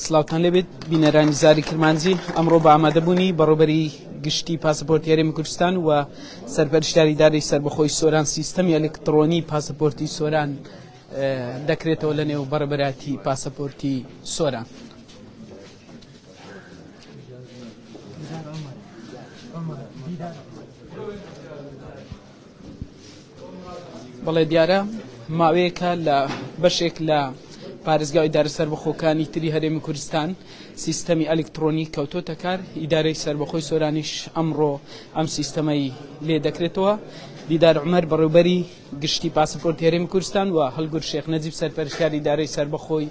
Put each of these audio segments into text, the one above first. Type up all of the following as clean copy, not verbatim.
سلااوتان لێبێت بینەرانی زاری کرمانجی ئەمڕۆ بە ئامادەبوونی بەڕێوەبەری گشتی پاسەپۆرتی هەرێمی کوردستان و سەرپەرشتیاری دارایی سەربەخۆی سۆران سیستەمی ئەلکترۆنی پاسەپۆرتی سۆران دەکرێتەوە لە نێو بەڕێبەراتی پاسەپۆرتی سۆران. بەڵێ دیارە ماوەیەکە لە بەشێک لە پارێزگای ئیدارە سەربەخۆکانی تری هەرێمی کوردستان سیستەمی ئەلکترۆنی کەوتۆتە کار. ئیدارەی سەربەخۆی سۆرانیش ئەمڕۆ ئەم سیستەمەی لێ دەکرێتەوە. دیدار عومەر بەڕێوەبەری گشتی پاسەپۆرتی هەرێمی کوردستان و هەڵگور شێخ نەجیب سەرپەرشتیاری ئیدارەی سەربەخۆی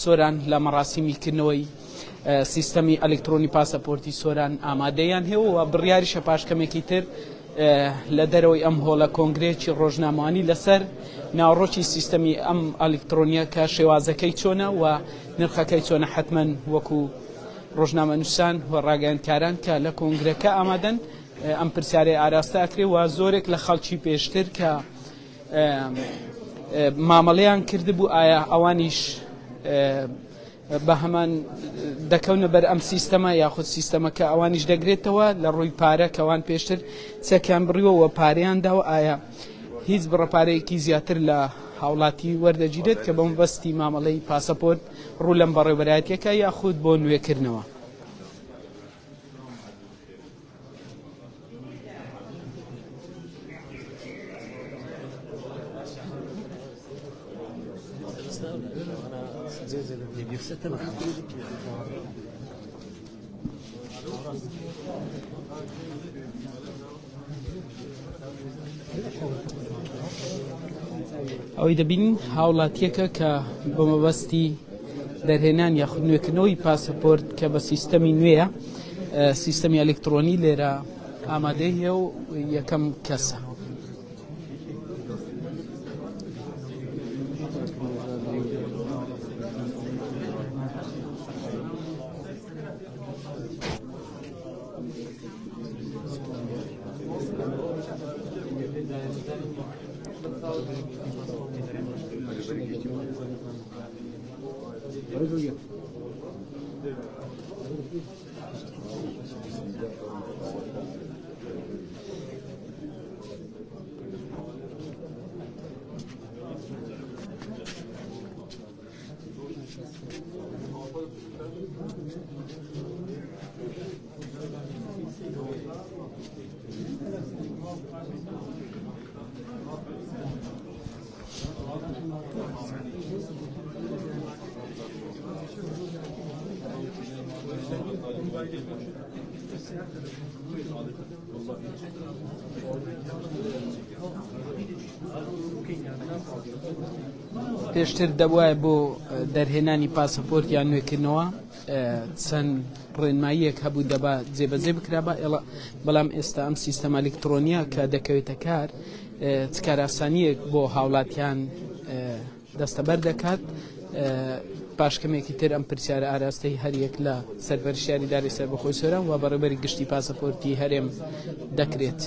سۆران لە مەڕاسیمی کردنەوەی سیستەمی ئەلکترۆنی پاسەپۆرتی سۆران ئامادەیان هەیە و بڕیاریشە پاشکەمێکی تر لە دەرەوەی ئەم هۆڵە کۆنگرێکی ڕۆژنامەوانی لەسەر ناوڕۆکی سیستەمی ئەم ئەلکترۆنیە کە شێوازەکەی چۆنە و نرخەکەی چۆنە حتمەن وەکو ڕۆژنامە نووسان و ڕاگەیاندکاران کە لە کۆنگرەکە ئامادەن ئەم پرسیارەی ئاراستا ئەکرێ و زۆرێک لە خەڵکی پێشتر کە مامەڵەیان کردبوو ئایا ئەوانیش بە هەمان دەکەونە بەر ئەم سیستەمە یاخود سیستەمەکە ئەوانیش دەگرێتەوە لە ڕووی پارە کەوان پێشتر چەکیان بڕیەوە پارەیان داوە ئایا هیچ بڕەپارەیەکی زیاتر لە هاوڵاتی وەردەگیرێت کە بەم بەستی مامەڵەی پاسەپۆرت ڕوو لەم بەڕێوەبەرایەتیەکە یاخود بۆ نوێکردنەوە. ئەوەی دەبین هاوڵاتیەکە کە بە مەبەستی دەرهێنان یاخود نوێکردنەوەی پاسەپۆرت کە بە سیستەمی نوێیە سیستەمی ئەلکترۆنی لێرە ئامادەی هەیە و یەکەم کەسە. پێشتر دەبوایە بۆ دەرهێنانی پاسەپۆرت یان نوێکردنەوە چەند ڕێنماییەک هەبوو دەبا جێبەجێ بکرا بەڵام ئێستا ئەم سیستەمە ئەلکترۆنیە کە دەکەوێتە کار کاراسانیەک بۆ هاوڵاتیان دەستەبەر دەکات. پاشکەمێکی تر ئەم پرسیارە ئاراستەی هەریەک لە سەرپەرشتیاری دارایی سەربەخۆی سۆران و بەڕێوەبەری گشتی پاسەپۆرتی هەرێم دەکرێت.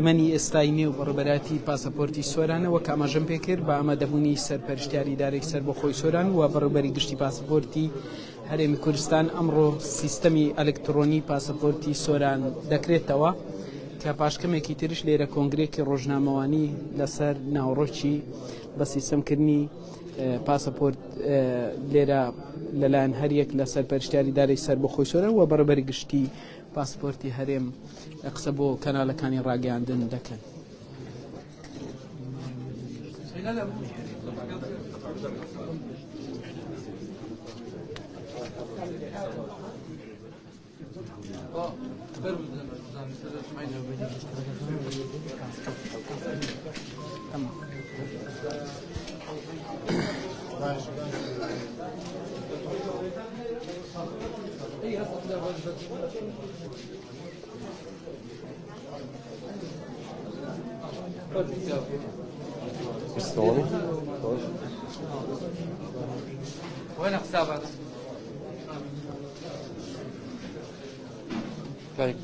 دیمەنی ئێستای نێو بەڕێوەبەراتی پاسەپۆرتی سۆرانەوە کە ئاماژەم پێکرد بە ئامادەبوونی سەرپەرشتیاری ئیدارەی سەربەخۆی سۆران و بەڕێوەبەری گشتی پاسەپۆرتی هەرێمی کوردستان ئەمڕۆ سیستەمی ئەلکترۆنی پاسەپۆرتی سۆران دەکرێتەوە کە پاشکەمێکی ترش لێرە کۆنگرێکی ڕۆژنامەوانی لەسەر ناوڕۆکی بە سیستەمکردنی پاسەپۆرت لێرە لەلایەن هەریەک لە سەرپەرشتیاری ئیدارەی سەربەخۆی سۆران و بەڕێوەبەری گشتی پاسپۆرتی هەرێم قسە بۆ کەناڵەکانی ڕاگەیاندن دەکەن. وين حسابك؟ كيف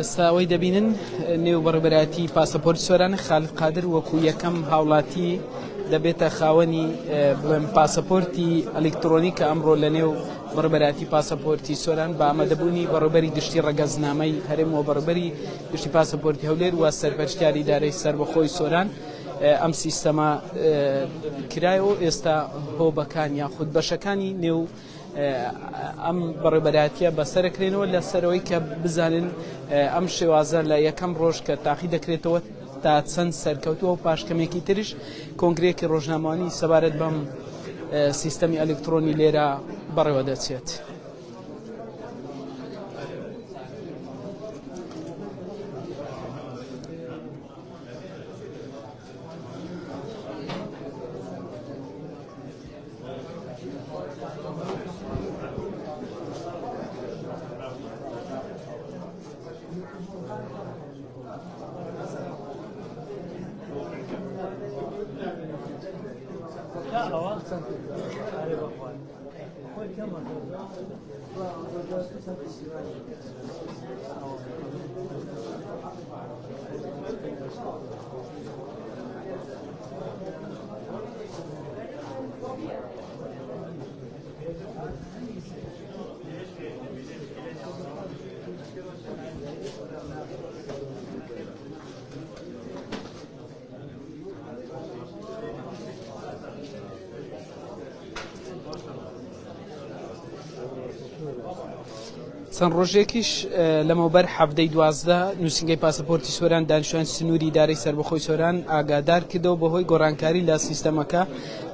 ئێستا ئەوەی دەبینن نێو بەڕێبەرایەتی پاسەپۆرتی سۆران خالد قادر وەکو یەکەم هاوڵاتی دەبێتە خاوەنی بڵێم پاسەپۆرتی ئەلکترۆنیک کە ئەمڕۆ لە نێو بەڕێبەرایەتی پاسەپۆرتی سۆران بە ئامادەبوونی بەڕێبەری گشتی ڕەگەزنامەی هەرێمەوە بەڕێبەری گشتی پاسەپۆرتی هەولێر و سەرپەرشتیاری ئیدارەی سەربەخۆی سۆران ئەم سیستەمە کرایەوە ئێستا هۆبەکان یاخود بەشەکانی نێو ئەم بەڕێبەرایەتیە بەسەرکرێنەوە لە سەرەوەی کە بزانن ئەم شێوازە لە یەکەم ڕۆژ کە تاقی دەکرێتەوە تا چەند سەرکەوتووە و پاشکەمێکی تریش کۆنگرێکی ڕۆژنامەوانی سەبارەت بەم سیستەمی ئەلکترۆنی لێرە بەڕێوە دەچێت. چەند ڕۆژێکیش لەمەوبەر هەفتەی 12 نووسنگەی پاسەپۆرتی سۆران دانیشتوانی سنووری ئیدارەی سەربەخۆی سۆران ئاگادار کردەوە بەهۆی گۆڕانکاری لە سیستەمەکە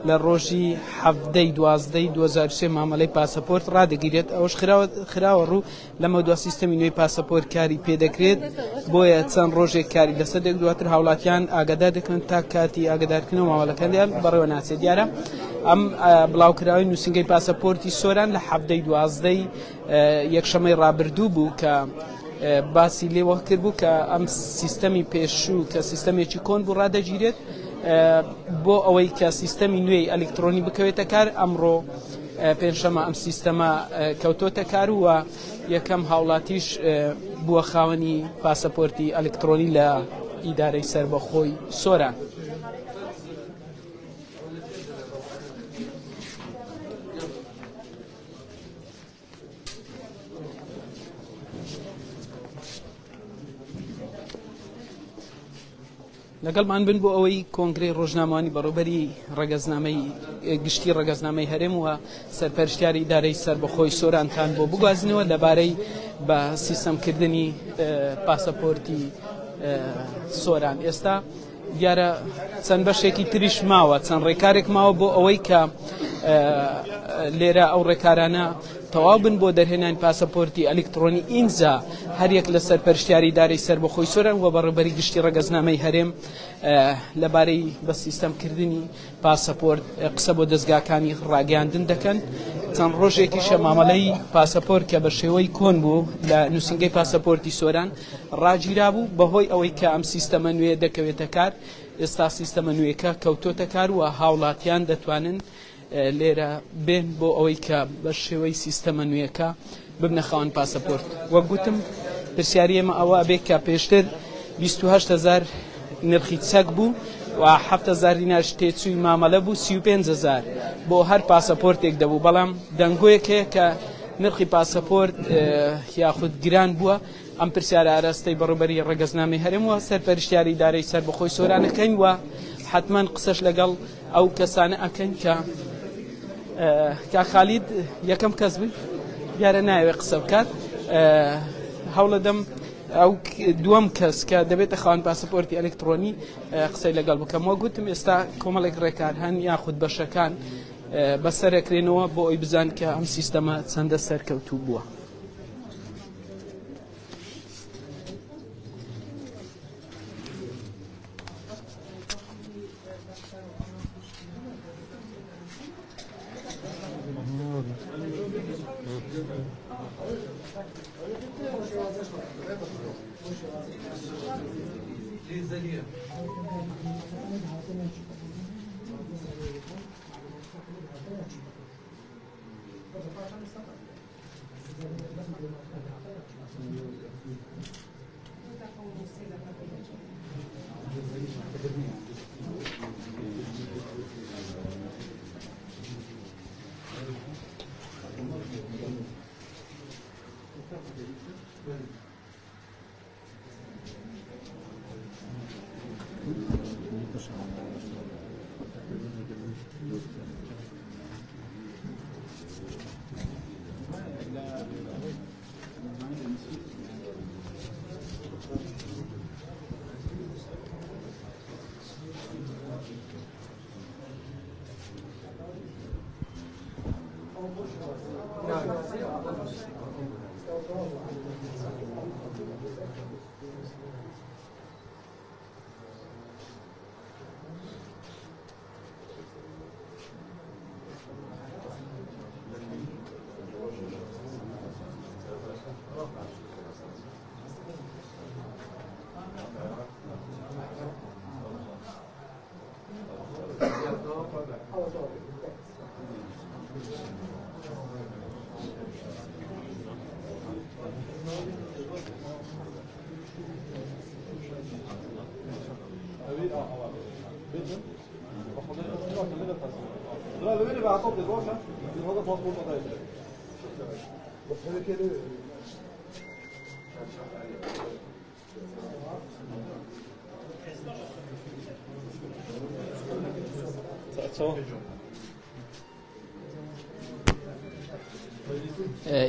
لە ڕۆژی هەفتەی 12 2023 مامەڵەی پاسەپۆرت ڕادەگیرێت ئەوەش خراوە ڕوو لەمە دو سیستەمی نوێی پاسەپۆرت کاری پێدەکرێت بۆیە چەند ڕۆژێک کاری لەسەر دێک دواتر هاوڵاتیان ئاگادار دەکەن تا کاتی ئاگادارکردنەوە مامەڵەکانیان بەڕێوە ناچێت دیارە ئەم بڵاوکراوی نووسنگەی پاسەپۆرتی سۆران لە هەفتەی 12 یەکشەمەی ڕابردوو بوو کە باسی لێوە کرد بوو کە ئەم سیستەمی پێشوو کە سیستەمێکی کۆن بوو ڕادەگیرێت بۆ ئەوەی کە سیستەمی نوێی ئەلکترۆنی بکەوێتە کار ئەمڕۆ پێنجشەمە ئەم سیستەمە کەوتۆتە کار وە یەکەم هاوڵاتیش بووە خاوەنی پاسەپۆرتی ئەلکترۆنی لە ئیدارەی سەربەخۆی سۆران. لەگەڵمان بن بۆ ئەوەی کۆنگرەی ڕۆژنامەوانی بەڕێوەبەری ڕەگەزنامەی گشتی ڕەگەزنامەی هەرێم وە سەرپەرشتیاری ئیدارەی سەربەخۆی سۆرانتان بۆ بگوازنەوە لەبارەی بە سیستەمکردنی پاسەپۆرتی سۆران. ئێستا دیارە چەند بەشێکی تریش ماوە، چەند ڕێکارێک ماوە بۆ ئەوەی کە لێرە ئەو ڕێکارانە تەواو بن بۆ دەرهێنانی پاسەپۆرتی ئەلکترۆنی ئینجا هەریەک لە سەرپەرشتیاری ئیدارەی سەربەخۆی سۆران و بەڕێوەبەری گشتی ڕەگەزنامەی هەرێم لەبارەی بە سیستەمکردنی پاسەپۆرت قسە بۆ دەستگاکانی ڕاگەیاندن دەکەن. چەند ڕۆژێکیشە مامەلەی پاسەپۆرت کە بە شێوەی کۆن بوو لە نووسنگەی پاسەپۆرتی سۆران ڕاگیرا بوو بەهۆی ئەوەی کە ئەم سیستەمە نوێ دەکەوێتە کار. ئێستا سیستەمە نوێیەکە کەوتۆتە کار و هاوڵاتیان دەتوانن لێرە بێن بۆ ئەوەی کە بە شێوەی سیستەمە نوێیەکە ببنە خاوەن پاسەپۆرت. وەک گوتم پرسیاری ئێمە ئەوە بێت کە پێشتر 28,000 نرخی چەک بوو و 7,000 دیناریش تێچووی مامەلە بوو، 35,000 بۆ هەر پاسەپۆرتێک دەبوو. بەڵام دەنگۆیەک هەیە کە نرخی پاسەپۆرت یاخود گران بووە. ئەم پرسیارە ئاراستەی بەڕێوەبەری ڕەگەزنامەی هەرێم وە سەرپەرشتیاری ئیدارەی سەربەخۆی سۆرانەکەین و حتمما قسەش لەگەڵ ئەو کەسانە ئەکەن کە خالید یەکەم کەس بووی دیارە ناوێت قسە بکات. هەوڵەدەم ئەو دووەم کەس کە دەبێتە خاوەن پاسەپۆرتی ئەلکترۆنی قسەی لەگەڵ بکەم. وە گوتم ئێستا کۆمەڵێک ڕێکار هەن یاخود بەشەکان بەسەرەکرێنەوە بۆ ئەوی بزان کە ئەم سیستەمە چەندە سەرکەوتوو بووە.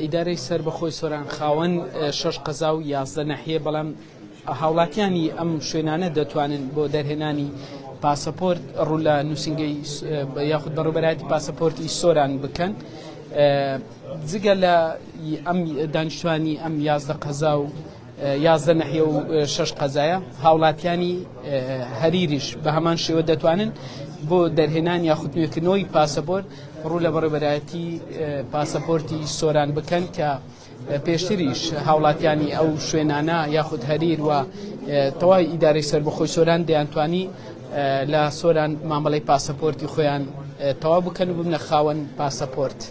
ئیدارەی سەربەخۆی سۆران خاوەن 6 قەزا و 11 ناحیە، بەڵام هاوڵاتیانی ئەم شوێنانە دەتوانن بۆ دەرهێنانی پاسەپۆرت ڕوو لە نووسنگەی یاخود بەڕێوەبەرایەتی پاسەپۆرتی سۆران بکەن. جگە لە ئەم دانیشتوانی ئەم 11 قەزا و 11 ناحیە و 6 قەزایە، هاوڵاتیانی هەریریش بە هەمان شێوە دەتوانن بۆ دەرهێنان یاخود نوێکردنەوەی پاسەپۆرت ڕوو لە بەڕێوەبەرایەتی پاسەپۆرتی سۆران بکەن کە پێشتریش هاوڵاتیانی ئەو شوێنانە یاخود هەریر و تەواوی ئیدارەی سەربەخۆی سۆران دەیانتوانی لە سۆران مامەڵەی پاسەپۆرتی خۆیان تەواو بکەن و ببنە خاوەن پاسەپۆرت.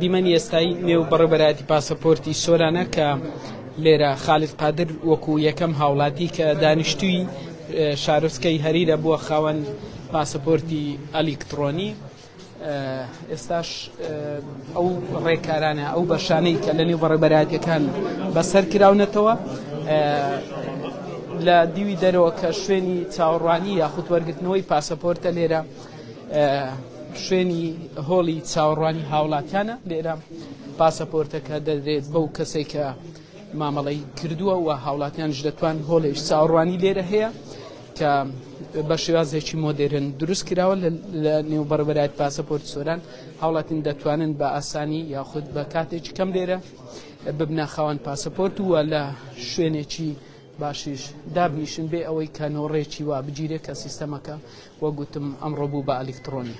دیمەنی ئێستایی نێو بەڕێوەبەرایەتی پاسەپۆرتی سۆرانە کە لێرە خالید قادر وەکو یەکەم هاوڵاتی کە دانیشتووی شارۆچکەی هەریرە بووە خاوەن پاسەپۆرتی ئەلیکترۆنی. ئێستاش ئەو ڕێکارانە ئەو بەشانەی کە لە نێو بەڕێوەبەرایەتیەکان بەسەر کراونەتەوە لە دیوی دەرەوە کە شوێنی چاوەڕوانی یاخود وەرگرتنەوەی پاسەپۆرتە لێرە شوێنی هۆڵی چاوەڕوانی هاوڵاتیانە. لێرە پاسەپۆرتەکە دەدرێت بەو کەسێک کە مامەڵەی کردووە و هاوڵاتیانش دەتوان هۆڵێش چاوەڕوانی لێرە هەیە کە بە شێوازێکی مۆدێرن دروست کراوە لە نێو بەڕێوەبەرایەتی پاسەپۆرتی سۆران. هاوڵاتیان دەتوانن بە ئاسانی یاخود بە کاتێکی کەم لێرە ببنە خاوەن پاسەپۆرت وە لە شوێنێکی باشیش دابنیشن بێ ئەوەی کە نۆڕێکی وا بگیرێت کە سیستەمەکە وەگوتم ئەمڕۆ بوو بە ئەلیکترۆنی.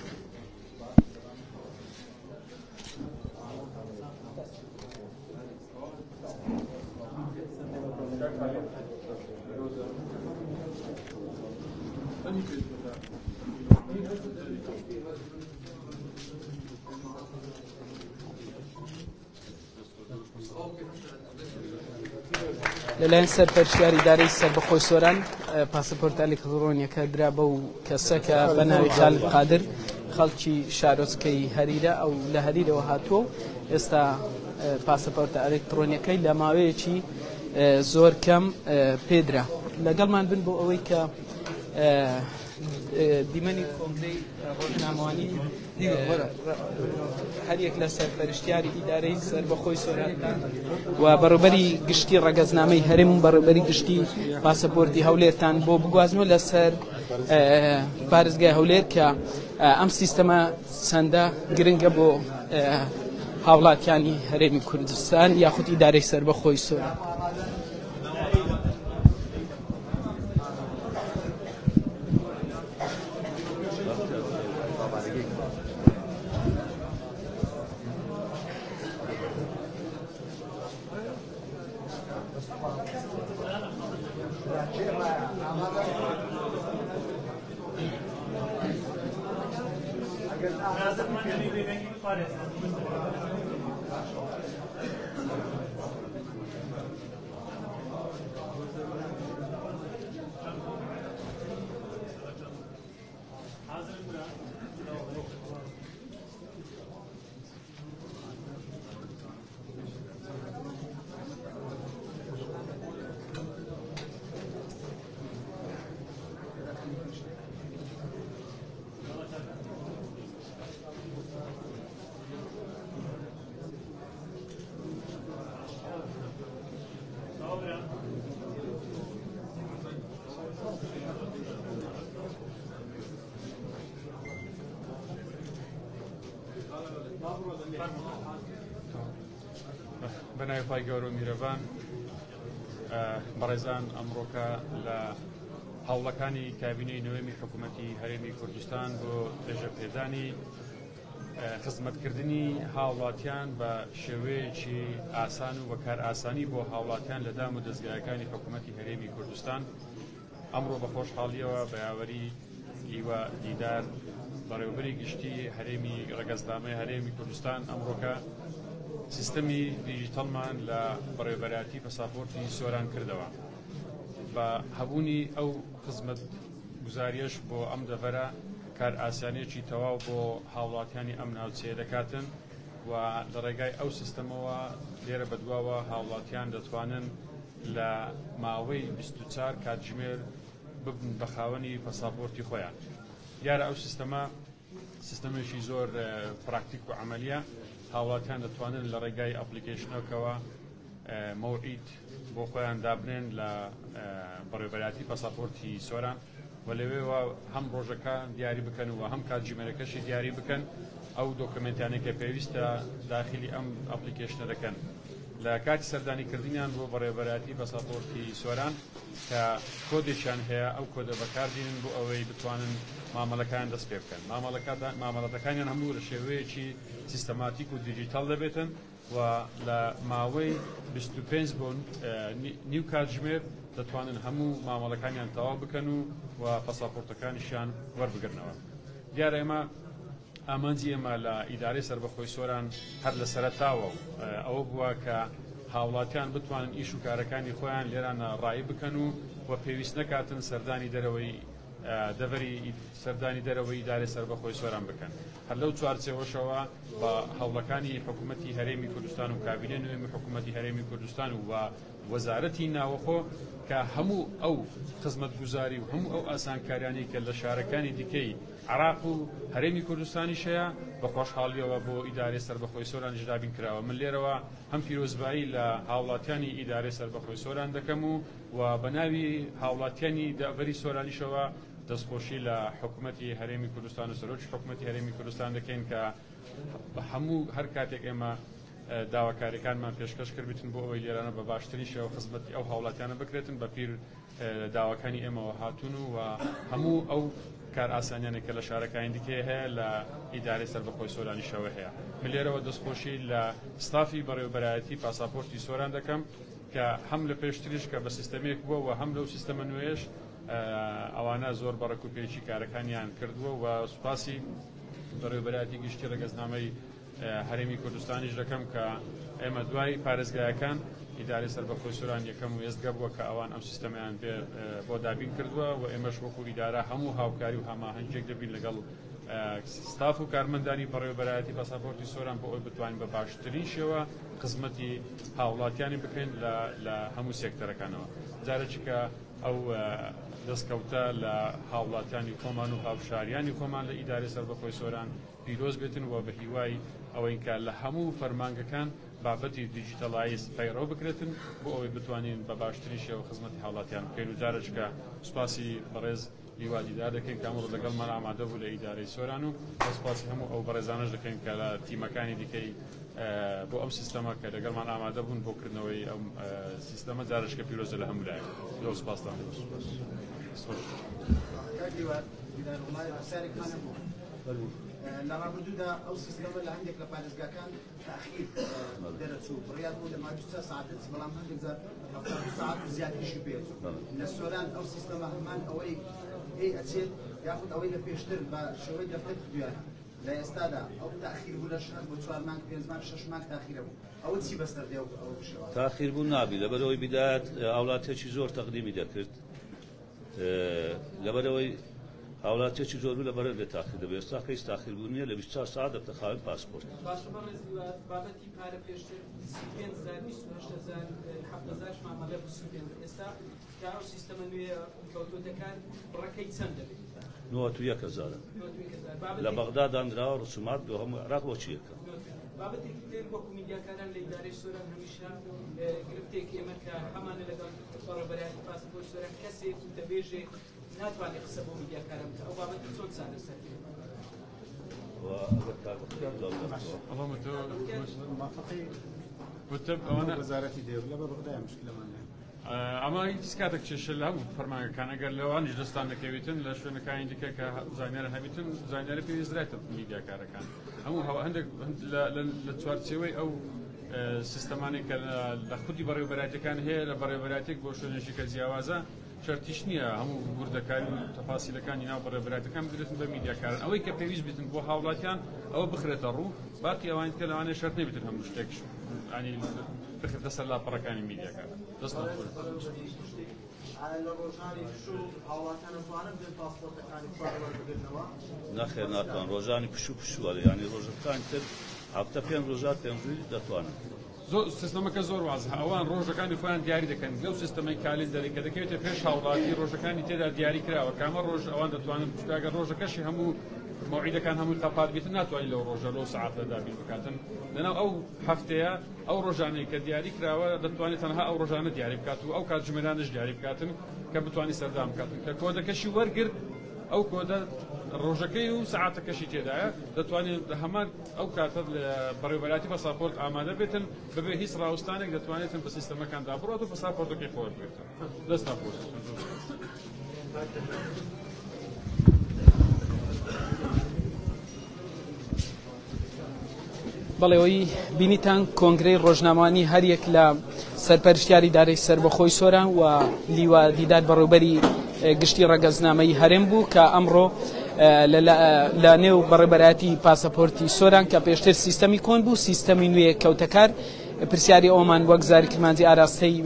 لەلایەن سەرپەرشتیاری دارایی سەربەخۆی سۆران پاسەپۆرت ئەلیکترۆنیەکە درا بەو کەسەکە بە ناوی خالید قادر خەڵکی شارۆچکەی هەریرە ئەو لە هەریرەوە هاتووە. ئێستا پاسەپۆرتە ئەلیکترۆنیەکەی لە ماوەیەکی زۆر کەم پێدرا. لەگەڵمان بن بۆ ئەوەی کە دیمەنی کۆنگرەی ڕۆژنامەوانی هەریەک لە سەرپەرشتیاری ئیدارەی سەربەخۆی سۆرانتان و بەڕێوەبەری گشتی ڕەگەزنامەی هەرێم و بەڕێوەبەری گشتی پاسەپۆرتی هەولێرتان بۆ بگوازنەوە لەسەر پارێزگای هەولێر کە ئەم سیستەمە چەندە گرنگە بۆ هاوڵاتیانی هەرێمی کوردستان یاخود ئیدارەی سەربەخۆی سۆران. بەناوی پای گەورە و میرەبان بەڕێزان ئەمڕۆکە لە هەوڵەکانی کابینەی نوێمی حکوومەتی هەرێمی کوردستان بۆ دەژەپێدانی خزمەتکردنی هاوڵاتیان بە شێوەیەکی ئاسان و بەکار ئاسانی بۆ هاوڵاتیان لە دام و دەستگاکانی حکوومەتی هەرێمی کوردستان ئەمڕۆ بە خۆشحاڵیەوە بە یاوەری هیوە دیدار بەڕێوەبەری گشتی هەرێمی ڕەگەزنامەی هەرێمی کوردستان ئەمڕۆکە سیستەمی دیجیتەڵمان لە بەڕێوەبەرایەتی پاسەپۆرتی سۆران کردەوە بە هەبوونی ئەو خزمەت گوزاریەش بۆ ئەم دەڤەرە کار ئاسانیەکی تەواو بۆ هاوڵاتیانی ئەم ناوچەیە دەکاتن و لە ڕێگای ئەو سیستەمەوە لێرە بەدواوە هاوڵاتیان دەتوانن لە ماوەی 24 کاتژمێر ببن بە خاوەنی پاسەپۆرتی خۆیان. دیارە ئەو سیستەمە سیستەمێکی زۆر پراکتیک و عملیە هاوڵاتیان دەتوانن لە ڕێگای ئەپلیکیشنەکەەوە مەوعید بۆ خۆیان دابنێن لە بەڕێوەبەراتی پاساپۆرتی سۆران و لەوێەوە هەم ڕۆژەکە دیاری بکەن و هەم کاتژمێرەکەشی دیاری بکەن ئەو دۆکمنتیانێکە پێویستە داخلی ئەم ئەپلیکیشنە دەکەن لە کاتی سەردانیکردنیان بۆ بەڕێوەبەراتی پاساپۆرتی سۆران کە کۆدێکیان هەیە ئەو کۆدە بەکاردێنن بۆ ئەوەی بتوانن مامەڵەکان دەست پێ بکەن مامەڵەتەکانیان هەموو لە شێوەیەکی سیستەماتیک و دیجیتال دەبێتن و لە ماوەی 25 بۆ نیو کاتژمێر دەتوانن هەموو مامەڵەکانیان تەواو بکەن و پاساپۆرتەکانیشیان وەربگرنەوە. دیارە ئێمە ئامانجی ئێمە لە ئیدارەی سەربەخۆی سۆران هەر لە سەرەتاوە ئەوە بووە کە هاوڵاتیان بتوانن ئیش و کارەکانی خۆیان لێرانە ڕایی بکەن و پێویست نەکاتن سەردانی دەرەوەی دەڤەری سەردانی دەرەوەی ئیدارەی سەربەخۆی سۆران بکەن. هەر لەو چوارچێوەشەوە بە هەوڵەکانی حکوومەتی هەرێمی کوردستان و کابینە نوێمی حکوومەتی هەرێمی کوردستان و وەزارەتی ناوەخۆ کە هەموو ئەو خزمەتگوزاری و هەموو ئەو ئاسانکاریانی کە لە شارەکانی دیکەی عراق و هەرێمی کوردستانی شەیە بە خۆشحاڵیەوە بۆ ئیدارەی سەربەخۆی سۆران ژدابین کراوە. من لێرەوە هەم پیرۆزبایی لە هاوڵاتیانی ئیدارەی سەربەخۆی سۆران دەکەم و بە ناوی هاوڵاتیانی دابەری سۆرانیشەوە دەستخۆشی لە حکوومەتی هەرێمی کوردستان و سەرۆکی حکوومەتی هەرێمی کوردستان دەکەین کە هەموو هەر کاتێک ئێمە داواکاریەکانمان پێشکەش کردبیتن بۆ ئەوەی لێرانە بە باشترین شێوە خزمەتی ئەو هاوڵاتیانە بکرێتن بە پیر داواکانی ئێمەوە هاتوون و هەموو ئەو کار ئاسانیانێک کە لە شارەکانی دیکێ هەیە لە ئیدارەی سەربەخۆی سۆرانیشەوە هەیە. من لێرەوە دەستخۆشی لە ستافی بەڕێوەبەرایەتی پاساپۆرتی سۆران دەکەم کە هەم لە پێشتریش کە بە سیستەمێک بووە و هەم لەو سیستەمە نوێش ئەوانە زۆر بەڕێک و پێچی کارەکانیان کردووە و سوپاسی بەڕێوەبەرایەتی گشتی ڕێگەزنامەی هەرێمی کوردستانیش دەکەم کە ئێمە دوای پارێزگایەکان ئیدارەی سەربەخۆی سۆران یەکەم و ئێستگە بووە کە ئەوان ئەم سیستەمیان بۆ دابین کردووە و ئێمەش وەکو ئیدارە هەموو هاوکاری و هەماهەنگێک دەبین لەگەڵ ستاف و کارمەندانی بەڕێوەبەرایەتی پاساپۆرتی سۆران بۆ ئەوی بتوانین بە باشترین شێوە خزمەتی هاوڵاتیانی بکەین لە هەموو سێکتەرەکانەوە. جارێکی کە ئەو دەستکەوتە لە هاوڵاتیانی خۆمان و هاوشاریانی خۆمان لە ئیدارەی سەربەخۆی سۆران پیرۆز بێتن و بە هیوای ئەوەی کە لە هەموو فەرمانگەکان بابەتی دیجیتەڵایز پەیڕەو بکرێتن بۆ ئەوەی بتوانین بە باشترین شێوە خزمەتی هاوڵاتیان بکەین و جارێکە سوپاسی بەڕێز هیوادیدار دەکەین کە ئەمڕۆ لەگەڵمان ئامادە بوو لە ئیدارەی سۆران و سوپاسی هەموو ئەو بەڕێزانەش دەکەین کە لە تیمەکانی دیکەی بۆ ئەم سیستەمە کە لەگەڵمان ئامادە بوون بۆ کردنەوەی ئەم سیستەمە جارێکە پیرۆزە لە هەموو لایەک. زۆر سوپاسدان. لە ڕابردوودا ئەو سیستەمە لە هەندێک لە پارێزگاکان تاخیر دەرەچوو بڕیار بوو لە ماوەی 2 ساعات بەڵام هەندێک جار 7 ساعات و زیاتریشی پێچوو. لە سۆران ئەو سیستەمە هەمان ئەوەی ئەچێت یاخود ئەوەی لە پێشتر بە شێوەی دەفتەر کردویان لە ئێستادا ئەو تاخیر بوو لە شهر بۆ 4 مانگ 5 مانگ 6 مانگ تاخیرە بوو. ئەوە چی بەسەر دێ ئەوە بشەوە؟ تاخیر بوو نابی لەبەرەوەی بیدات هاوڵاتیەکی زۆر تەقدیمی دەکرد لەبەرەوەی هاوڵاتیەکی زۆر لەبەرە لە تاخیر دەبێت ئێستا کەس تاخیر بوو نییە لە 24 ساعت دەبتەخاوێت پاسپۆرت. بابەتی پارە پێشتر 5,000 مامەڵە بوو ئێستا کە ئەو سیستەمە نوێ کەوتۆتەکان بڕەکەی چەند دەبێت؟ 91,000 لە بەغدا دانراوە ڕسومات بۆ هەموو عێراق بۆچی یەکەم. بابەتێکی تر وەکو میدیاکاران لە ئیدارەی سۆران هەمیشە گرفتێکی ئێمە کە هەمانە لەگەڵ بەڕێوەبەرایەتی پاسپۆرت سۆران کەسێک دەبێژێ ناتوانێت قسە بۆ میدیاکاران بکات. ئەو بابەتی چۆن چارەسەر وەزارەتی دەوڵەت بە بەغدای مشکلەمانە ئەمە هیچ کاتێک کێشە لە هەموو فەرمانگەکان ئەگەر لەوانیش دەستان دەکەوێتن لە شوێنەکانی دیکە کە زانیارە هەبیتن زانیارە پێویسترایتە میدیاکارەکان هەموو هەندێک لە چوارچێوەی ئەو سیستەمانێک کە لە خودی بەڕێوەبەرایەتەکان هەیە لە بەڕێوەبەرایەتێک بۆ شوێنێکی کە جیاوازە شەرتیش نییە هەموو گوردەکاری و تەفاسیلەکانی ناو بەڕێوەبەرایەتەکان بدرێتن بە میدیاکاران ئەوەی کە پێویست بێتن بۆ هاوڵاتیان ئەوە بخرێتە ڕوو باقی ئەوانت کە لەوانەیە شەرت نەبێتن هەموو شتێکش ینی بخرێتە سەر لاپەڕەکانی میدیاکار. دەستان خۆش. لە ڕۆژانی پشوو هاوڵاتیان دەتوانن بێن پاسپۆرتەکانی خۆیان وەربگرنەوە؟ نەخێر ناتوان ڕۆژانی پشووە ینی ڕۆژەکان تر هەفتە 5 ڕۆژات پێنجووی دەتوانن. سیستەمەکە زۆر وازە ئەوان ڕۆژەکانی خۆیان دیاری دەکەن لەو سیستەمەی کالندەری کە دەکەوێتە پێش هاوڵاتی ڕۆژەکانی تێدا دیاری کراوە کامە ڕۆژ ئەوان دەتوانن پشتاگە ڕۆژەکەشی هەموو موعیدەکان هەمووی قەپات بیت ناتوانین لەو ڕۆژە لەو سەعاتە دابین بکاتن لەناو ئەو هەفتەیە ئەو ڕۆژانەی کە دیاری کراوە دەتوانێت تەنها ئەو ڕۆژانە دیاری بکات و ئەو کاتژمێرانش دیاری بکاتن کە بتوانانی سەردام بکاتن کە کۆدەکەشی وەرگرت ئەو کۆدە ڕۆژەکەی و سەعاتەکەشی تێدایە دەتوانێت هەمان ئەو کاتە بەڕێوەبەراتی پاساپۆرت ئامادە بێتن بەبێ هیچ ڕاوستانێک دەتوانێتن بە سیستەمەکاندا بڕات و پاساپۆرتەکەی خۆر بێتن دەستا پۆست. بەڵێەوەی بینیتان کۆنگرەی ڕۆژنامەوانی هەریەک لە سەرپەرشتیاری دارەی سربەخۆی سۆران و لیوا دیدار بەڕێوەبەری گشتی ڕەگەزنامەی هەرێم بوو کە ئەمڕۆ لە نێو بەڕێبەراتی پاسەپۆرتی سۆران کە پێشتر سیستەمی کۆن بوو سیستەمی نوێ کەوتەکار پرسیاری ئەومان وەک زاری کرمانجی ئاراستەی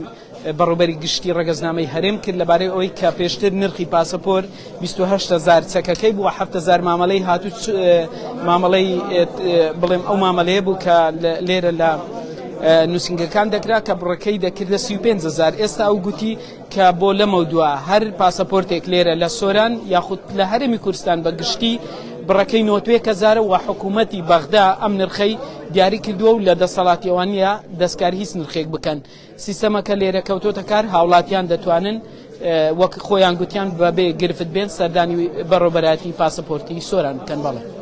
بەڕێوەبەری گشتی ڕەگەزنامەی هەرێم کرد لەبارەی ئەوەی کە پێشتر نرخی پاسەپۆر 28,000 چەکەکەی بووە 7,000 مامەڵەی هاتوو مامەڵەی بڵێم ئەو مامەلەیە بوو کە لێرە لە نووسنگەکان دەکرا کە بڕەکەی دەکردە 35,000 ئێستا ئەو گوتی کە بۆ لەمە دووە هەر پاسەپۆرتێک لێرە لە سۆران یاخود لە هەرێمی کوردستان بە گشتی بڕەکەی 91,000 و حکوومەتی بەغدا ئەم نرخەی دیاری کردووە و لە دەسەڵاتیەوانیە دەستکار هیچ نرخێک بکەن سیستەمەکە لێرە کەوتۆتە کار هاوڵاتیان دەتوانن وەک خۆیان گوتیان بەبێ گرفت بێن سەردانی بەڕێوەبەراتی پاسەپۆرتی سۆران بکەن. بەڵێ